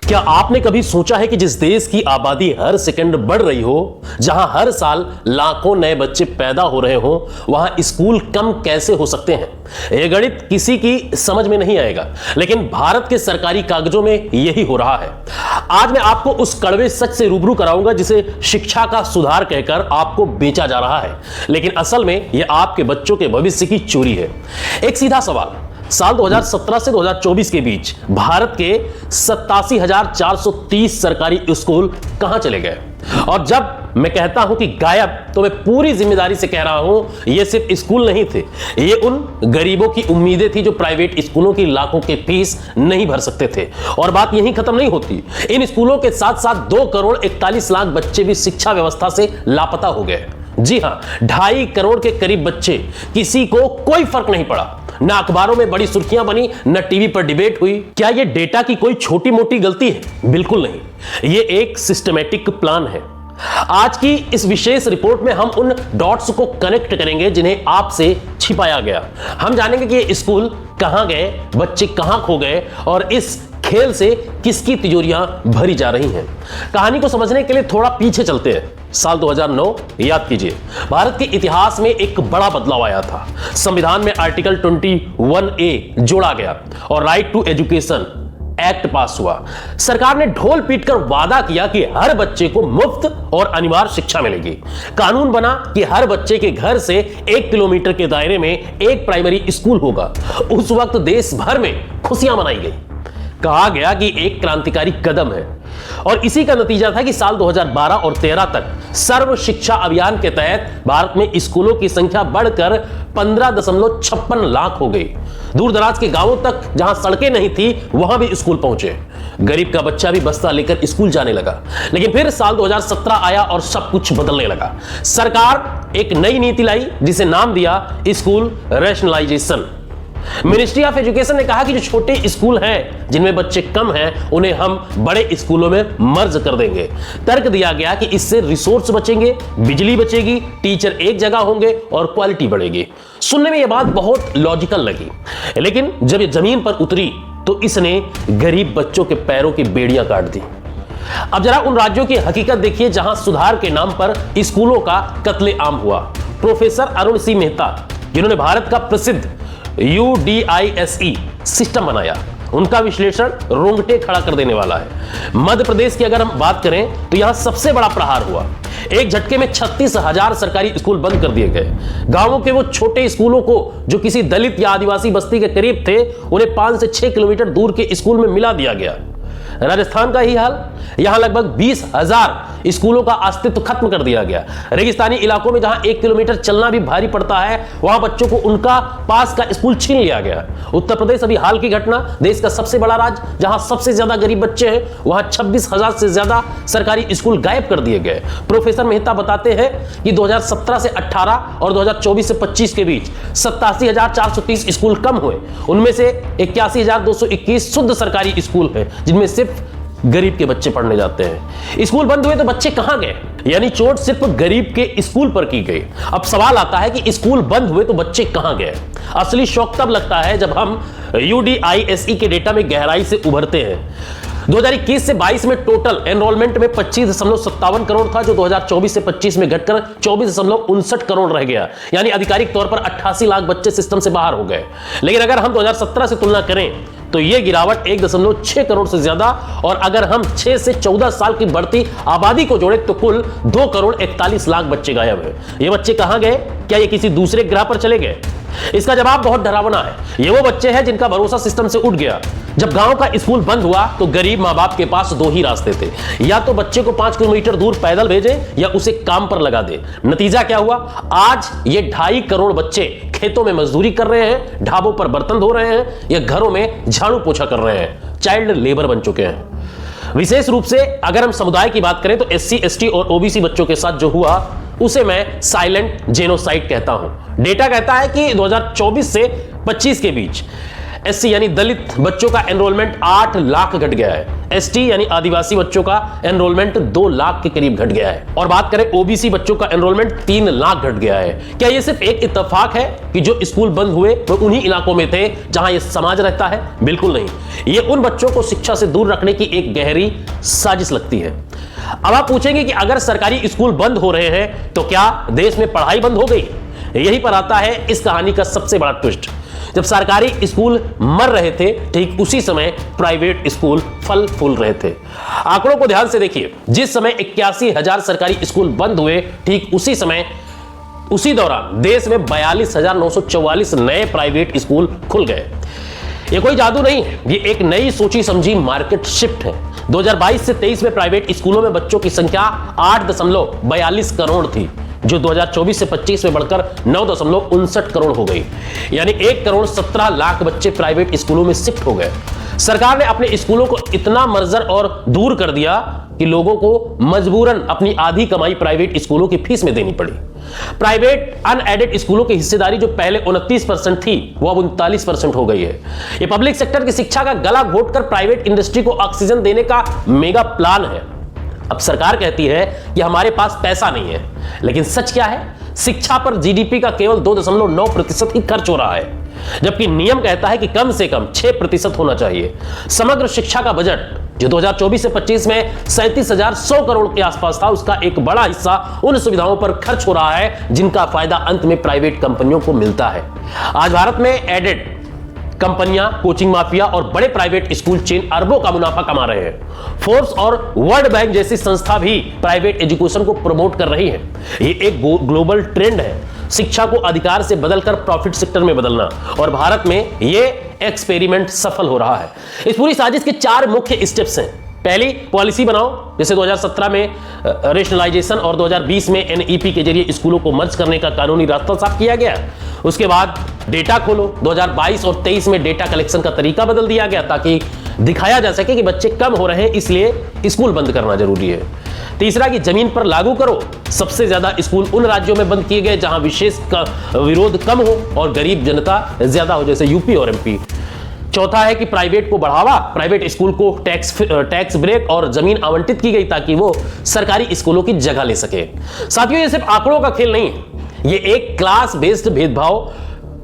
क्या आपने कभी सोचा है कि जिस देश की आबादी हर सेकंड बढ़ रही हो, जहां हर साल लाखों नए बच्चे पैदा हो रहे हो, वहां स्कूल कम कैसे हो सकते हैं? यह गणित किसी की समझ में नहीं आएगा, लेकिन भारत के सरकारी कागजों में यही हो रहा है। आज मैं आपको उस कड़वे सच से रूबरू कराऊंगा जिसे शिक्षा का सुधार कहकर आपको बेचा जा रहा है, लेकिन असल में यह आपके बच्चों के भविष्य की चोरी है। एक सीधा सवाल, साल 2017 से 2024 के बीच भारत के 87,430 सरकारी स्कूल कहां चले गए? और जब मैं कहता हूं कि गायब, तो मैं पूरी जिम्मेदारी से कह रहा हूं, ये सिर्फ स्कूल नहीं थे, ये उन गरीबों की उम्मीदें थी जो प्राइवेट स्कूलों की लाखों के फीस नहीं भर सकते थे। और बात यहीं खत्म नहीं होती, इन स्कूलों के साथ साथ 2 करोड़ 41 लाख बच्चे भी शिक्षा व्यवस्था से लापता हो गए। जी हां, 2.5 करोड़ के करीब बच्चे, किसी को कोई फर्क नहीं पड़ा, न अखबारों में बड़ी सुर्खियां बनी, न टीवी पर डिबेट हुई। क्या यह डेटा की कोई छोटी मोटी गलती है? बिल्कुल नहीं, यह एक सिस्टमैटिक प्लान है। आज की इस विशेष रिपोर्ट में हम उन डॉट्स को कनेक्ट करेंगे जिन्हें आपसे छिपाया गया। हम जानेंगे कि ये स्कूल कहां गए, बच्चे कहां खो गए और इस खेल से किसकी तिजोरियां भरी जा रही हैं। कहानी को समझने के लिए थोड़ा पीछे चलते हैं। साल 2009 याद कीजिए, भारत के इतिहास में एक बड़ा बदलाव आया था। संविधान में आर्टिकल 21A जोड़ा गया और right to education act pass हुआ। सरकार ने ढोल पीटकर वादा किया कि हर बच्चे को मुफ्त और अनिवार्य शिक्षा मिलेगी। कानून बना कि हर बच्चे के घर से 1 किलोमीटर के दायरे में एक प्राइमरी स्कूल होगा। उस वक्त देश भर में खुशियां मनाई गई। कहा गया कि एक क्रांतिकारी कदम है और इसी का नतीजा था कि साल 2012 और 13 तक सर्व शिक्षा अभियान के तहत भारत में स्कूलों की संख्या बढ़कर 15.56 लाख हो गई। दूर दराज के गांवों तक जहां सड़कें नहीं थी, वहां भी स्कूल पहुंचे। गरीब का बच्चा भी बस्ता लेकर स्कूल जाने लगा। लेकिन फिर साल 2017 आया और सब कुछ बदलने लगा। सरकार एक नई नीति लाई जिसे नाम दिया school rationalisation. Ministry of education ने कहा कि जो छोटे स्कूल हैं, जिनमें बच्चे कम हैं, उन्हें हम बड़े स्कूलों में मर्ज कर देंगे। तर्क दिया गया कि इससे रिसोर्स बचेंगे, बिजली बचेगी, टीचर एक जगह होंगे और क्वालिटी बढ़ेगी। सुनने में यह बात बहुत लॉजिकल लगी, लेकिन जब ये जमीन पर उतरी तो इसने गरीब बच्चों के पैरों की बेड़ियां काट दी। अब जरा उन राज्यों की हकीकत देखिए जहां सुधार के नाम पर स्कूलों का कत्लेआम हुआ। प्रोफेसर अरुण सी मेहता, जिन्होंने भारत का प्रसिद्ध UDISE सिस्टम बनाया, उनका विश्लेषण रोंगटे खड़ा कर देने वाला है। मध्य प्रदेश की अगर हम बात करें तो यहां सबसे बड़ा प्रहार हुआ। एक झटके में 36,000 सरकारी स्कूल बंद कर दिए गए। गांवों के वो छोटे स्कूलों को जो किसी दलित या आदिवासी बस्ती के करीब थे, उन्हें 5 से 6 किलोमीटर दूर के स्कूल में मिला दिया गया। राजस्थान का ही हाल, यहां लगभग 20,000 स्कूलों का अस्तित्व खत्म कर दिया गया। रेगिस्तानी इलाकों में जहां 1 किलोमीटर चलना भी भारी पड़ता है, वहां बच्चों को उनका पास का स्कूल छीन लिया गया। उत्तर प्रदेश अभी हाल की घटना, देश का सबसे बड़ा राज्य जहां सबसे ज्यादा गरीब बच्चे हैं, वहां 26,000 से ज्यादा सरकारी स्कूल गायब कर दिए गए। प्रोफेसर मेहता बताते हैं कि 2017 से 18 और 2024 से 25 के बीच 87,430 स्कूल कम हुए। उनमें से 81,221 शुद्ध सरकारी स्कूल हैं, जिनमें सिर्फ गरीब के बच्चे पढ़ने जाते हैं। स्कूल बंद हुए तो बच्चे कहां गए? यानी चोट सिर्फ गरीब के स्कूल पर की गई। अब सवाल आता है कि स्कूल बंद हुए तो बच्चे कहां गए? असली शौक तब लगता है जब हम UDISE के डेटा में गहराई से उभरते हैं। 2021 से 22 में टोटल एनरोलमेंट में 25.57 करोड़ था, जो 2024 से 25 में घटकर 24.59 करोड़ रह गया। यानी आधिकारिक तौर पर 88 लाख बच्चे सिस्टम से बाहर हो गए। लेकिन अगर हम 2017 से तुलना करें तो यह गिरावट 1.6 करोड़ से ज्यादा, और अगर हम 6 से 14 साल की बढ़ती आबादी को जोड़े तो कुल 2 करोड़ 41 लाख बच्चे गायब हैं। ये बच्चे कहां गए? क्या ये किसी दूसरे ग्रह पर चले गए? इसका जवाब बहुत डरावना है। ये वो बच्चे हैं जिनका भरोसा सिस्टम से उठ गया। जब गांव का स्कूल बंद हुआ तो गरीब मां बाप के पास 2 ही रास्ते थे, या तो बच्चे को 5 किलोमीटर दूर पैदल भेजे या उसे काम पर लगा दे। नतीजा क्या हुआ? आज ये 2.5 करोड़ बच्चे खेतों में मजदूरी कर रहे हैं, ढाबों पर बर्तन धो रहे हैं या घरों में झाड़ू पोछा कर रहे हैं। चाइल्ड लेबर बन चुके हैं। विशेष रूप से अगर हम समुदाय की बात करें तो SC, ST और OBC बच्चों के साथ जो हुआ उसे मैं साइलेंट जेनोसाइड कहता हूं। डेटा कहता है कि 2024 से 25 के बीच एससी यानी दलित बच्चों का एनरोलमेंट 8 लाख घट गया है। एसटी यानी आदिवासी बच्चों का एनरोलमेंट 2 लाख के करीब घट गया है। और बात करें ओबीसी बच्चों का एनरोलमेंट 3 लाख घट गया है। क्या यह सिर्फ एक इत्तेफाक है कि जो स्कूल बंद हुए वो उन्हीं इलाकों में थे जहां यह समाज रहता है? बिल्कुल नहीं। यह उन बच्चों को शिक्षा से दूर रखने की एक गहरी साजिश लगती है। अब आप पूछेंगे कि अगर सरकारी स्कूल बंद हो रहे हैं तो क्या देश में पढ़ाई बंद हो गई? यही पर आता है इस कहानी का सबसे बड़ा ट्विस्ट। जब सरकारी स्कूल मर रहे थे, ठीक उसी समय प्राइवेट स्कूल फल फूल रहे थे। आंकड़ों को ध्यान से देखिए। जिस समय 81,000 सरकारी स्कूल बंद हुए, ठीक उसी दौरान देश में 42,944 नए प्राइवेट स्कूल खुल गए। ये कोई जादू नहीं है, ये एक नई सोची समझी मार्केट शिफ्ट है। 2022 से 23 में प्राइवेट स्कूलों में बच्चों की संख्या 8.42 करोड़ थी, जो 2024 से 25 में बढ़कर 9.59 करोड़ हो गई। यानी 1,17,00,000 बच्चे प्राइवेट स्कूलों में शिफ्ट हो गए। सरकार ने अपने स्कूलों को इतना मर्जर और दूर कर दिया कि लोगों को मजबूरन अपनी आधी कमाई प्राइवेट स्कूलों की फीस में देनी पड़ी। प्राइवेट अनएडेड स्कूलों की हिस्सेदारी जो पहले 29% थी, वो अब 39% हो गई है। ये पब्लिक सेक्टर की शिक्षा का गला घोटकर प्राइवेट इंडस्ट्री को ऑक्सीजन देने का मेगा प्लान है। अब सरकार कहती है कि हमारे पास पैसा नहीं है, लेकिन सच क्या है? शिक्षा पर जीडीपी का केवल 2.9% ही खर्च हो रहा है, जबकि नियम कहता है कि कम से कम 6% होना चाहिए। समग्र शिक्षा का बजट जो 2024 से 25 में 37,100 करोड़ के आसपास था, उसका एक बड़ा हिस्सा उन सुविधाओं पर खर्च हो रहा है जिनका फायदा अंत में प्राइवेट कंपनियों को मिलता है। आज भारत में एडेड कंपनियां, कोचिंग माफिया और बड़े प्राइवेट स्कूल चेन अरबों का मुनाफा कमा रहे हैं। फोर्ब्स और वर्ल्ड बैंक जैसी संस्था भी प्राइवेट एजुकेशन को प्रमोट कर रही है। ये एक ग्लोबल ट्रेंड है, शिक्षा को अधिकार से बदलकर प्रॉफिट सेक्टर में बदलना, और भारत में ये एक्सपेरिमेंट सफल हो रहा है। इस पूरी साजिश के 4 मुख्य स्टेप्स हैं। पहली, पॉलिसी बनाओ, जैसे 2017 में रेशनलाइजेशन और 2020 में एनईपी के जरिए स्कूलों को मर्ज करने का कानूनी रास्ता साफ किया गया। उसके बाद डेटा खोलो। 2022 और 23 में डेटा कलेक्शन का तरीका बदल दिया गया ताकि दिखाया जा सके कि बच्चे कम हो रहे हैं, इसलिए स्कूल बंद करना जरूरी है। तीसरा, कि जमीन पर लागू करो। सबसे ज्यादा स्कूल उन राज्यों में बंद किए गए जहां विशेष का विरोध कम हो और गरीब जनता ज्यादा हो, जैसे यूपी और एमपी। चौथा है कि प्राइवेट को बढ़ावा। प्राइवेट स्कूल को टैक्स ब्रेक और जमीन आवंटित की गई ताकि वो सरकारी स्कूलों की जगह ले सके। साथियों, ये सिर्फ आंकड़ों का खेल नहीं है, ये एक क्लास बेस्ड भेदभाव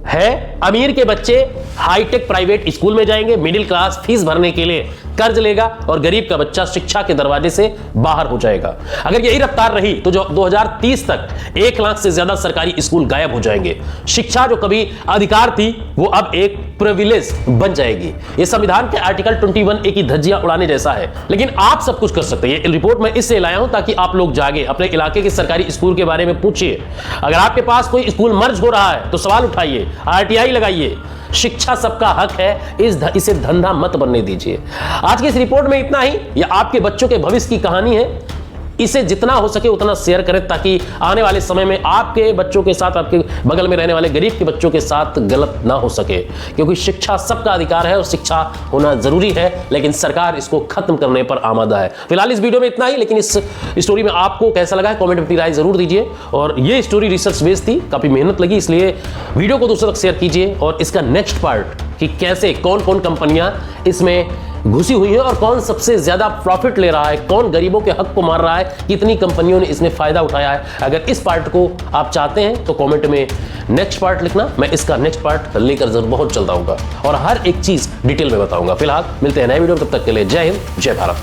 है। अमीर के बच्चे हाईटेक प्राइवेट स्कूल में जाएंगे, मिडिल क्लास फीस भरने के लिए कर्ज लेगा और गरीब का बच्चा शिक्षा के दरवाजे से बाहर हो जाएगा। अगर यही रफ्तार रही तो जो 2030 तक 1 लाख से ज्यादा सरकारी स्कूल गायब हो जाएंगे। शिक्षा जो कभी अधिकार थी, वो अब एक प्रिविलेज बन जाएगी। ये संविधान के आर्टिकल 21A की धज्जियां उड़ाने जैसा है, लेकिन आप सब कुछ कर सकते हैं। ये रिपोर्ट मैं इससे लाया हूं ताकि आप लोग जागे, अपने इलाके के सरकारी स्कूल के बारे में पूछिए। अगर आपके पास कोई स्कूल मर्ज हो रहा है तो सवाल उठाइए, आरटीआई लगाइए। शिक्षा सबका हक है, इसे धंधा मत बनने दीजिए। आज की इस रिपोर्ट में इतना ही। यह आपके बच्चों के भविष्य की कहानी है। इसे जितना हो सके उतना शेयर करें ताकि आने वाले समय में आपके बच्चों के साथ, आपके बगल में रहने वाले गरीब के बच्चों के साथ गलत ना हो सके, क्योंकि शिक्षा सबका अधिकार है और शिक्षा होना जरूरी है, लेकिन सरकार इसको खत्म करने पर आमादा है। फिलहाल इस वीडियो में इतना ही, लेकिन इस स्टोरी में आपको कैसा लगा है कमेंट में अपनी राय जरूर दीजिए। और ये स्टोरी रिसर्च बेस्ड थी, काफी मेहनत लगी, इसलिए वीडियो को दूसरों तक शेयर कीजिए। और इसका नेक्स्ट पार्ट कि कैसे कौन कौन कंपनियां इसमें घुसी हुई है और कौन सबसे ज्यादा प्रॉफिट ले रहा है, कौन गरीबों के हक को मार रहा है, कितनी कंपनियों ने इसमें फायदा उठाया है। अगर इस पार्ट को आप चाहते हैं तो कमेंट में नेक्स्ट पार्ट लिखना, मैं इसका नेक्स्ट पार्ट लेकर जरूर बहुत जल्द आऊंगा और हर एक चीज डिटेल में बताऊंगा। फिलहाल मिलते हैं नए वीडियो में, तब तक के लिए जय हिंद, जय भारत।